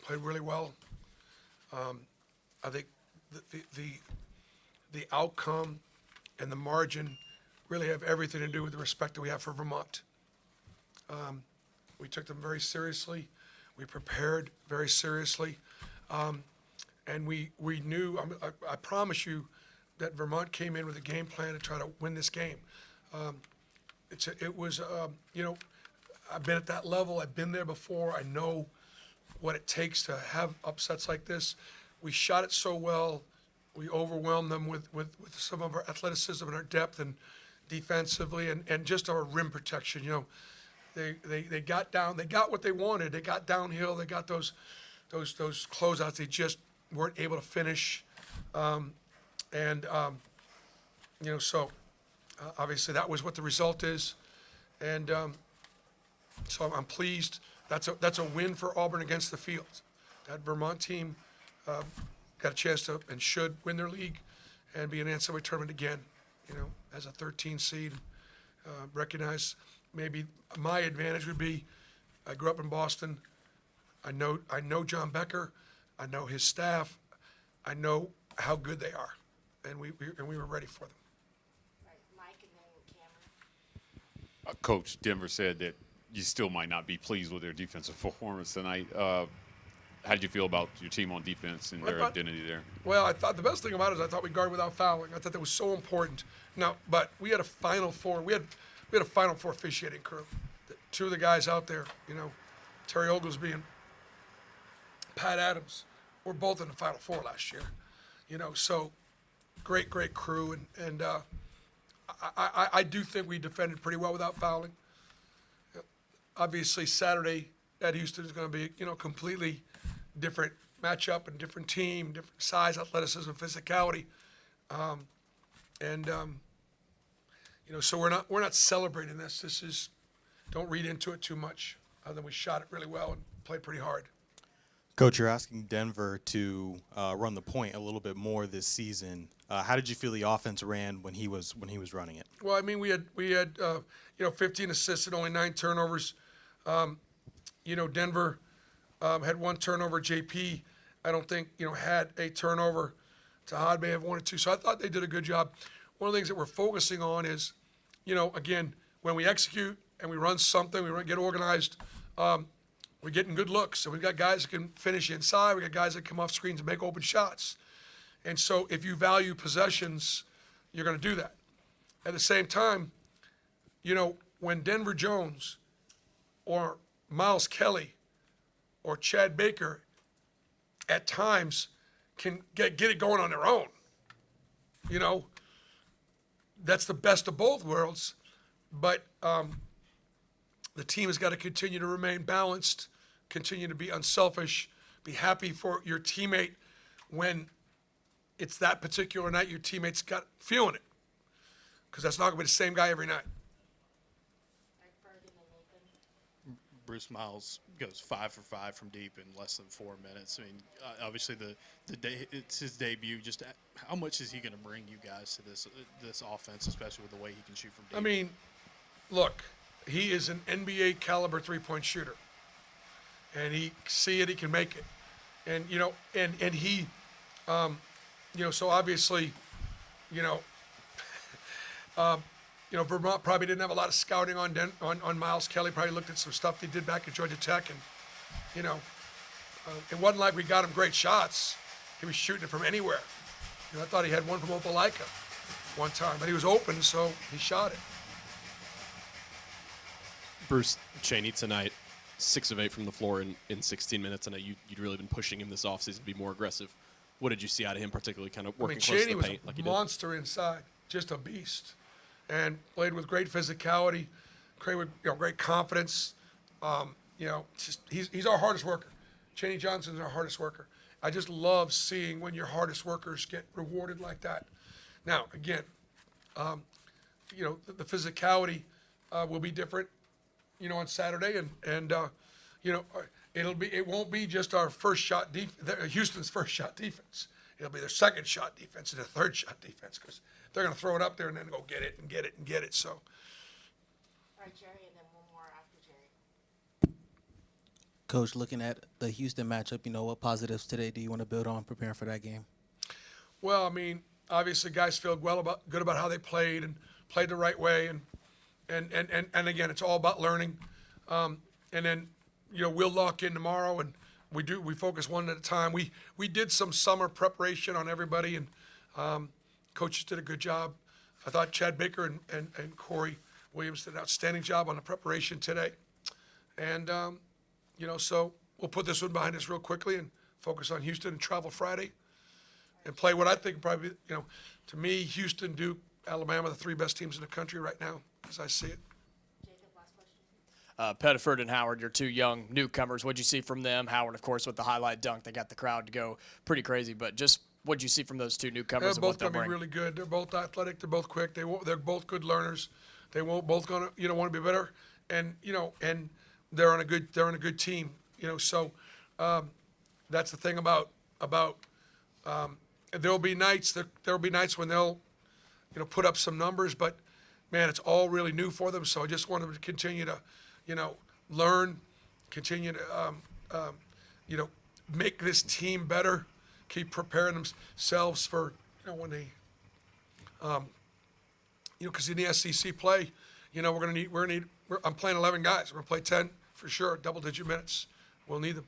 played really well. I think the outcome and the margin really have everything to do with the respect that we have for Vermont. We took them very seriously. We prepared very seriously. And we knew, I promise you, that Vermont came in with a game plan to try to win this game. It was, I've been at that level. I've been there before. I know what it takes to have upsets like this. We shot it so well. We overwhelmed them with some of our athleticism and our depth and defensively and just our rim protection. They got down. They got what they wanted. They got downhill. They got those closeouts. They just weren't able to finish. So obviously that was what the result is. And so I'm pleased. That's a win for Auburn against the field. That Vermont team got a chance to and should win their league and be an NCAA tournament again, as a 13 seed. Recognize maybe my advantage would be I grew up in Boston. I know John Becker. I know his staff. I know how good they are, and we were ready for them. Right, Mike, and then Cameron. Coach, Denver said that you still might not be pleased with their defensive performance tonight. How did you feel about your team on defense and their identity there? Well, I thought the best thing about it is I thought we guarded without fouling. I thought that was so important. Now, but we had a Final Four. We had a Final Four officiating crew. Two of the guys out there, Terry Oglesby and Pat Adams, were both in the Final Four last year. So great crew, and I do think we defended pretty well without fouling. Obviously, Saturday at Houston is going to be, completely different matchup and different team, different size, athleticism, physicality, so we're not celebrating this. This is, don't read into it too much. Other than we shot it really well and played pretty hard. Coach, you're asking Denver to run the point a little bit more this season. How did you feel the offense ran when he was running it? Well, I mean, we had 15 assists and only 9 turnovers. Denver had 1 turnover. JP, I don't think had a turnover. Tahad may have 1 or 2. So I thought they did a good job. One of the things that we're focusing on is, again, when we execute and we run something, we get organized. We're getting good looks. So we've got guys that can finish inside. We got guys that come off screens and make open shots. And so if you value possessions, you're going to do that. At the same time, when Denver Jones or Miles Kelly or Chad Baker at times can get it going on their own, that's the best of both worlds. But the team has got to continue to remain balanced, continue to be unselfish, be happy for your teammate when it's that particular night your teammate's got feeling it, because that's not going to be the same guy every night. Bruce Miles goes 5 for 5 from deep in less than 4 minutes. I mean, obviously the day it's his debut. Just how much is he going to bring you guys to this offense, especially with the way he can shoot from deep? I mean, look, he is an NBA caliber 3-point shooter, and he can make it, and and he, so obviously, Vermont probably didn't have a lot of scouting on Miles Kelly. Probably looked at some stuff they did back at Georgia Tech, and it wasn't like we got him great shots. He was shooting it from anywhere. I thought he had one from Opelika one time, but he was open, so he shot it. Bruce Chaney tonight, 6 of 8 from the floor in 16 minutes. I know you'd really been pushing him this offseason to be more aggressive. What did you see out of him, particularly kind of working close to the paint? Chaney was a monster inside, just a beast, and played with great physicality, with great confidence. He's our hardest worker. Chaney Johnson's our hardest worker. I just love seeing when your hardest workers get rewarded like that. Now, again, the physicality will be different, on Saturday, and it won't be just our first shot Houston's first shot defense. It'll be their second shot defense and their third shot defense, because they're going to throw it up there and then go get it and get it and get it. So. All right, Jerry, and then one more after Jerry. Coach, looking at the Houston matchup, what positives today do you want to build on preparing for that game? Well, I mean, obviously, guys feel good about how they played and played the right way, and again, it's all about learning. And then, we'll lock in tomorrow, and we focus one at a time. We did some summer preparation on everybody, and coaches did a good job. I thought Chad Baker and Corey Williams did an outstanding job on the preparation today, and so we'll put this one behind us real quickly and focus on Houston and travel Friday. And play what I think probably, to me, Houston, Duke, Alabama, the 3 best teams in the country right now, as I see it. Jacob, last question. Pettiford and Howard, your 2 young newcomers. What'd you see from them? Howard, of course, with the highlight dunk, they got the crowd to go pretty crazy. But just what'd you see from those 2 newcomers? They're and both what they'll going to be bring? really good. They're both athletic. They're both quick. They're both good learners. They won't both going to want to be better. And and they're on a good team. So that's the thing about. There'll be nights when they'll, put up some numbers, but man, it's all really new for them. So I just want them to continue to, learn, continue to, make this team better, keep preparing themselves for, when they, because in the SEC play, I'm playing 11 guys. We're gonna play 10 for sure, double-digit minutes. We'll need them.